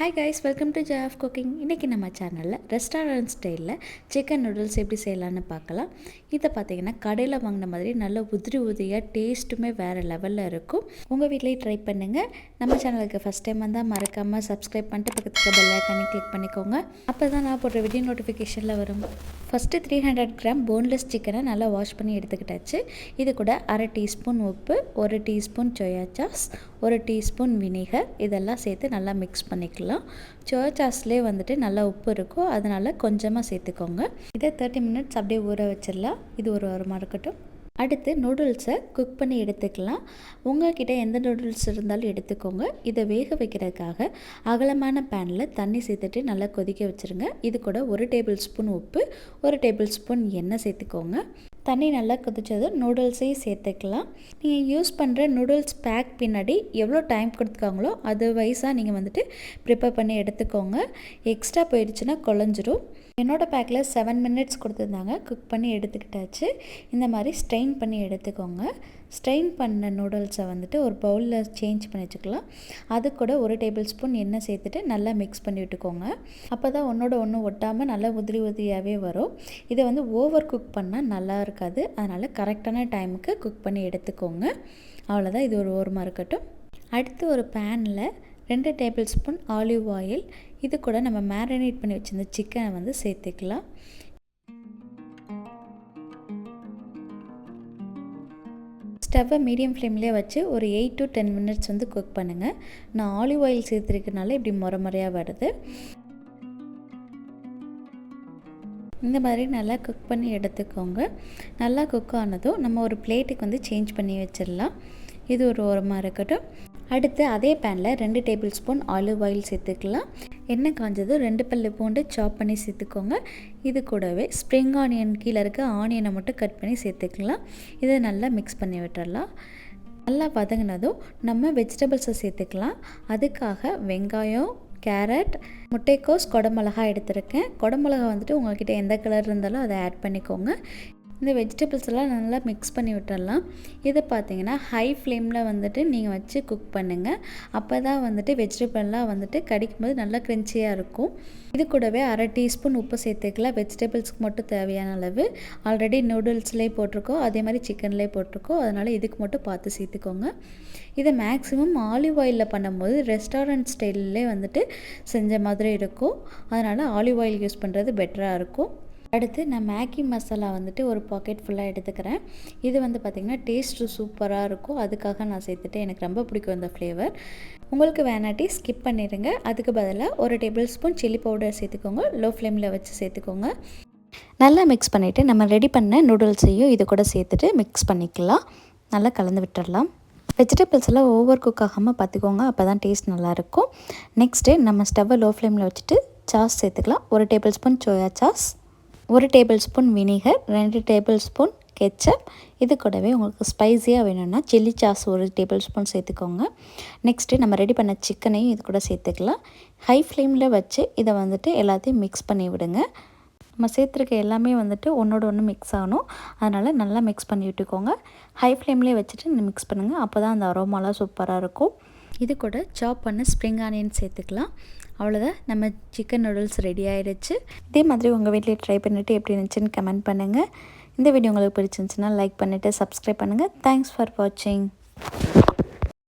Hi guys, welcome to Joy of Cooking. இன்றைக்கி நம்ம சேனலில் ரெஸ்டாரண்ட் ஸ்டைலில் சிக்கன் நூடுல்ஸ் எப்படி செய்யலான்னு பார்க்கலாம். இதை பார்த்தீங்கன்னா கடையில் வாங்கின மாதிரி நல்ல உதிரியாக டேஸ்ட்டுமே வேறு லெவலில் இருக்கும். உங்கள் வீட்லேயே ட்ரை பண்ணுங்கள். நம்ம சேனலுக்கு ஃபஸ்ட் டைம் வந்தால் மறக்காமல் சப்ஸ்கிரைப் பண்ணிட்டு பக்கத்துக்கு பெல் ஐக்கானை கிளிக் பண்ணிக்கோங்க. அப்போ தான் நான் போடுற வீடியோ நோட்டிஃபிகேஷனில் வரும். ஃபஸ்ட்டு 300 கிராம் போன்லெஸ் சிக்கனை நல்லா வாஷ் பண்ணி எடுத்துக்கிட்டாச்சு. இது கூட அரை டீஸ்பூன் உப்பு, 1 teaspoon soya sauce, 1 teaspoon vinegar இதெல்லாம் சேர்த்து நல்லா மிக்ஸ் பண்ணிக்கலாம். சோயா சாஸ்லேயே வந்துட்டு நல்லா உப்பு இருக்கும், அதனால் கொஞ்சமாக சேர்த்துக்கோங்க. இதை 30 மினிட்ஸ் அப்படியே ஊற வச்சிடலாம். இது ஒரு வாரமாக இருக்கட்டும். அடுத்து நூடுல்ஸை குக் பண்ணி எடுத்துக்கலாம். உங்கள்கிட்ட எந்த நூடுல்ஸ் இருந்தாலும் எடுத்துக்கோங்க. இதை வேக வைக்கிறதுக்காக அகலமான பேனில் தண்ணி சேர்த்துட்டு நல்லா கொதிக்க வச்சுருங்க. இது கூட 1 டேபிள் ஸ்பூன் உப்பு, 1 டேபிள் ஸ்பூன் எண்ணெய் சேர்த்துக்கோங்க. தண்ணி நல்லா கொதிச்சதும் நூடுல்ஸையும் சேர்த்துக்கலாம். நீங்கள் யூஸ் பண்ணுற நூடுல்ஸ் பேக் பின்னாடி எவ்வளோ டைம் கொடுத்துக்காங்களோ அது வைஸாக நீங்கள் வந்துட்டு ப்ரிப்பேர் பண்ணி எடுத்துக்கோங்க. எக்ஸ்ட்ரா போயிடுச்சுன்னா குழஞ்சிரும். என்னோடய பேக்கில் 7 மினிட்ஸ் கொடுத்துருந்தாங்க. குக் பண்ணி எடுத்துக்கிட்டாச்சு. இந்த மாதிரி ஸ்ட்ரெயின் பண்ணி எடுத்துக்கோங்க. ஸ்ட்ரெயின் பண்ண நூடுல்ஸை வந்துட்டு ஒரு பவுலில் சேஞ்ச் பண்ணி வச்சுக்கலாம். அது கூட 1 டேபிள் ஸ்பூன் எண்ணெய் சேர்த்துட்டு நல்லா மிக்ஸ் பண்ணி விட்டுக்கோங்க. அப்போ தான் ஒன்று ஒட்டாமல் நல்லா உதிரியாகவே வரும். இதை வந்து ஓவர் குக் பண்ணால் நல்லா இருக்காது. அதனால் கரெக்டான டைமுக்கு குக் பண்ணி எடுத்துக்கோங்க. அவ்வளோதான், இது ஒரு ஓரமாக இருக்கட்டும். அடுத்து ஒரு பேனில் 2 டேபிள் ஸ்பூன் ஆலிவ் ஆயில், இது கூட நம்ம மேரினேட் பண்ணி வச்சுருந்த சிக்கனை வந்து சேர்த்துக்கலாம். ஸ்டவ்வை மீடியம் ஃப்ளேம்லேயே வச்சு ஒரு 8 to 10 மினிட்ஸ் வந்து குக் பண்ணுங்கள். நான் ஆலிவ் ஆயில் சேர்த்துருக்கனால இப்படி முறையாக வருது. இந்த மாதிரி நல்லா குக் பண்ணி எடுத்துக்கோங்க. நல்லா குக் ஆனதும் நம்ம ஒரு பிளேட்டுக்கு வந்து சேஞ்ச் பண்ணி வச்சிடலாம். இது ஒரு ஓரமாக இருக்கட்டும். அடுத்து அதே பேனில் 2 டேபிள் ஸ்பூன் ஆலிவ் ஆயில் சேர்த்துக்கலாம். எண்ணெய் காஞ்சது 2 பல்லு பூண்டு சாப் பண்ணி சேர்த்துக்கோங்க. இது கூடவே ஸ்ப்ரிங் ஆனியன் கீழே இருக்க ஆனியனை மட்டும் கட் பண்ணி சேர்த்துக்கலாம். இதை நல்லா மிக்ஸ் பண்ணி விட்டுடலாம். நல்லா வதங்கினதும் நம்ம வெஜிடபிள்ஸை சேர்த்துக்கலாம். அதுக்காக வெங்காயம், கேரட், முட்டைக்கோஸ், குடமிளகா எடுத்திருக்கேன். குடமிளகா வந்துட்டு உங்கள்கிட்ட எந்த கலர் இருந்தாலும் அதை ஆட் பண்ணிக்கோங்க. இந்த வெஜிடபிள்ஸ் எல்லாம் நல்லா மிக்ஸ் பண்ணி விட்டுடலாம். இதை பார்த்தீங்கன்னா ஹை ஃப்ளேமில் வந்துட்டு நீங்கள் வச்சு குக் பண்ணுங்கள். அப்போ தான் வந்துட்டு வெஜிடபிள்லாம் வந்துட்டு கடிக்கும்போது நல்லா க்ரன்ச்சியாக இருக்கும். இது கூடவே அரை டீஸ்பூன் உப்பு சேர்த்துக்கலாம். வெஜிடபிள்ஸ்க்கு மட்டும் தேவையான அளவு. ஆல்ரெடி நூடுல்ஸ்லேயே போட்டிருக்கோம், அதே மாதிரி சிக்கன்லேயே போட்டிருக்கோம். அதனால் இதுக்கு மட்டும் பார்த்து சேர்த்துக்கோங்க. இதை மேக்ஸிமம் ஆலிவ் ஆயிலில் பண்ணும்போது ரெஸ்டாரண்ட் ஸ்டைல்லே வந்துட்டு செஞ்ச மாதிரி இருக்கும். அதனால் ஆலிவ் ஆயில் யூஸ் பண்ணுறது பெட்டராக இருக்கும். அடுத்து நான் மேகி மசாலா வந்துட்டு ஒரு பாக்கெட் ஃபுல்லாக எடுத்துக்கிறேன். இது வந்து பார்த்திங்கன்னா டேஸ்ட்டு சூப்பராக இருக்கும். அதுக்காக நான் சேர்த்துட்டு எனக்கு ரொம்ப பிடிக்கும் இந்த ஃப்ளேவர். உங்களுக்கு வேணாட்டி ஸ்கிப் பண்ணிடுங்க. அதுக்கு பதிலாக 1 டேபிள் ஸ்பூன் சில்லி பவுடர் சேர்த்துக்கோங்க. லோ ஃப்ளேமில் வச்சு சேர்த்துக்கோங்க. நல்லா மிக்ஸ் பண்ணிவிட்டு நம்ம ரெடி பண்ண நூடுல்ஸையும் இது கூட சேர்த்துட்டு மிக்ஸ் பண்ணிக்கலாம். நல்லா கலந்து விட்டுடலாம். வெஜிடபிள்ஸ் எல்லாம் ஓவர் குக் ஆகாமல் பார்த்துக்கோங்க, அப்போ தான் டேஸ்ட் நல்லாயிருக்கும். நெக்ஸ்ட்டு நம்ம ஸ்டவ்வை லோ ஃப்ளேமில் வச்சுட்டு சாஸ் சேர்த்துக்கலாம். 1 table spoon soya sauce, 1 table spoon vinegar, 2 table spoon ketchup. இது கூடவே உங்களுக்கு ஸ்பைஸியாக வேணும்னா சில்லி சாஸ் 1 டேபிள் ஸ்பூன் சேர்த்துக்கோங்க. நெக்ஸ்ட்டு நம்ம ரெடி பண்ண சிக்கனையும் இது கூட சேர்த்துக்கலாம். ஹை ஃப்ளேமில் வச்சு இதை வந்துட்டு எல்லாத்தையும் மிக்ஸ் பண்ணி விடுங்க. நம்ம சேர்த்துருக்க எல்லாமே வந்துட்டு ஒன்று மிக்ஸ் ஆகணும். அதனால் நல்லா மிக்ஸ் பண்ணி விட்டுக்கோங்க. ஹை ஃப்ளேம்லேயே வச்சுட்டு மிக்ஸ் பண்ணுங்கள். அப்போ தான் அந்த அரோமாலாம் சூப்பராக இருக்கும். இது கூட சாப் பண்ண ஸ்ப்ரிங் ஆனியன் சேர்த்துக்கலாம். அவ்வளோதான், நம்ம சிக்கன் நூடுல்ஸ் ரெடி ஆகிடுச்சு. இதே மாதிரி உங்கள் வீட்டிலே ட்ரை பண்ணிவிட்டு எப்படி இருந்துச்சுன்னு கமெண்ட் பண்ணுங்கள். இந்த வீடியோ உங்களுக்கு பிடிச்சிருந்துச்சுன்னா லைக் பண்ணிவிட்டு சப்ஸ்கிரைப் பண்ணுங்கள். தேங்க்ஸ் ஃபார் வாட்சிங்.